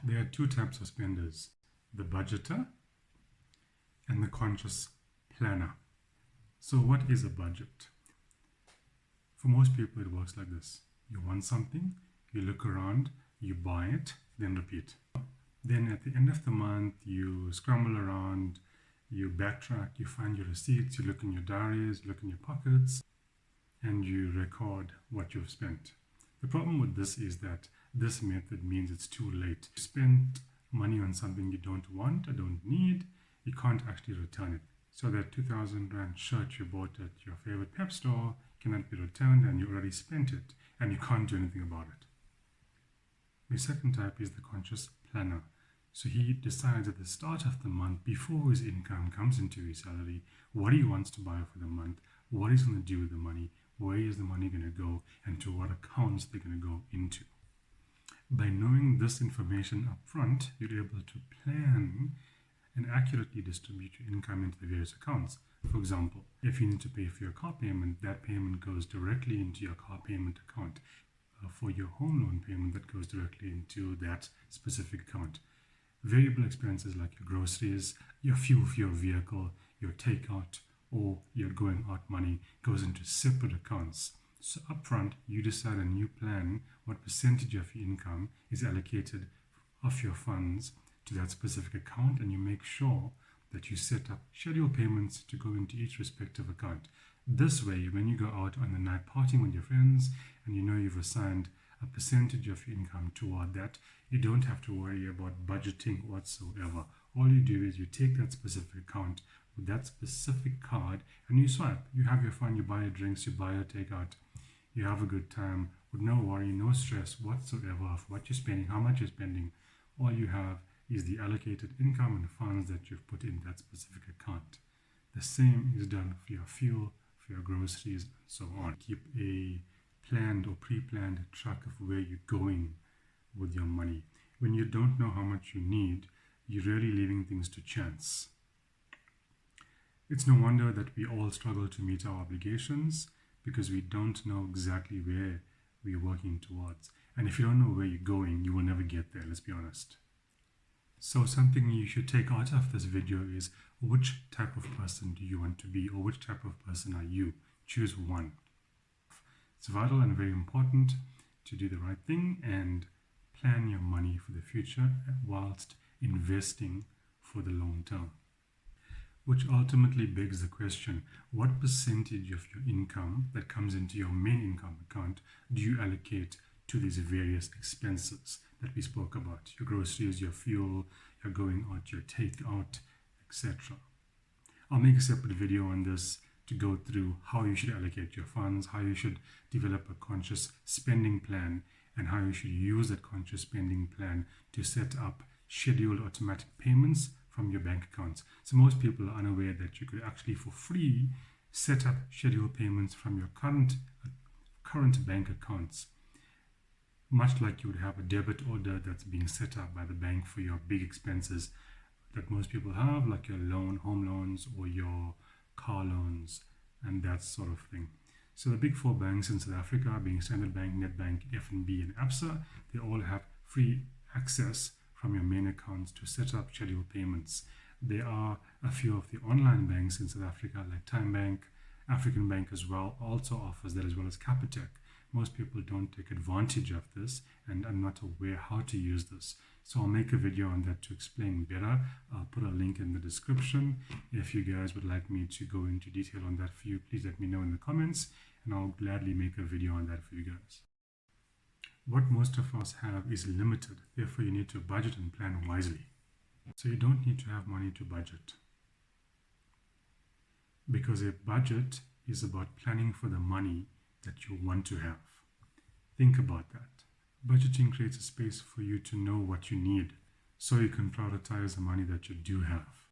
There are two types of spenders, the budgeter and the conscious planner. So what is a budget? For most people, it works like this. You want something, you look around, you buy it, then repeat. Then at the end of the month, you scramble around, you backtrack, you find your receipts, you look in your diaries, look in your pockets, and you record what you've spent. The problem with this is that this method means it's too late. You spent money on something you don't want or don't need, you can't actually return it. So that 2,000 Rand shirt you bought at your favorite pep store cannot be returned and you already spent it and you can't do anything about it. The second type is the conscious planner. So he decides at the start of the month, before his income comes into his salary, what he wants to buy for the month, what he's going to do with the money, where is the money going to go, and to what accounts they're going to go into. By knowing this information up front, you're able to plan and accurately distribute your income into the various accounts. For example, if you need to pay for your car payment, that payment goes directly into your car payment account. For your home loan payment, that goes directly into that specific account. Variable expenses like your groceries, your fuel for your vehicle, your takeout, or your going out money goes into separate accounts. So upfront, you decide a new plan, what percentage of your income is allocated of your funds to that specific account, and you make sure that you set up scheduled payments to go into each respective account. This way, when you go out on the night partying with your friends and you know you've assigned a percentage of your income toward that, you don't have to worry about budgeting whatsoever. All you do is you take that specific account with that specific card and you swipe. You have your fun, you buy your drinks, you buy your takeout, you have a good time with no worry, no stress whatsoever of what you're spending, how much you're spending. All you have is the allocated income and funds that you've put in that specific account. The same is done for your fuel, for your groceries, and so on. Keep a planned or pre-planned track of where you're going with your money. When you don't know how much you need, you're really leaving things to chance. It's no wonder that we all struggle to meet our obligations because we don't know exactly where we're working towards. And if you don't know where you're going, you will never get there, let's be honest. So something you should take out of this video is, which type of person do you want to be, or which type of person are you? Choose one. It's vital and very important to do the right thing and plan your money for the future whilst investing for the long term. Which ultimately begs the question, what percentage of your income that comes into your main income account do you allocate to these various expenses that we spoke about? Your groceries, your fuel, your going out, your takeout, etc. I'll make a separate video on this to go through how you should allocate your funds, how you should develop a conscious spending plan, and how you should use that conscious spending plan to set up scheduled automatic payments from your bank accounts. So most people are unaware that you could actually for free set up scheduled payments from your current bank accounts, much like you would have a debit order that's being set up by the bank for your big expenses that most people have, like your home loans or your car loans and that sort of thing. So the big four banks in South Africa, being Standard Bank, Nedbank, FNB and Absa, they all have free access from your main accounts to set up scheduled payments. There are a few of the online banks in South Africa like TymeBank, African Bank as well, also offers that, as well as Capitec. Most people don't take advantage of this and are not aware how to use this. So I'll make a video on that to explain better. I'll put a link in the description. If you guys would like me to go into detail on that for you, please let me know in the comments and I'll gladly make a video on that for you guys. What most of us have is limited, therefore you need to budget and plan wisely. So you don't need to have money to budget, because a budget is about planning for the money that you want to have. Think about that. Budgeting creates a space for you to know what you need so you can prioritize the money that you do have.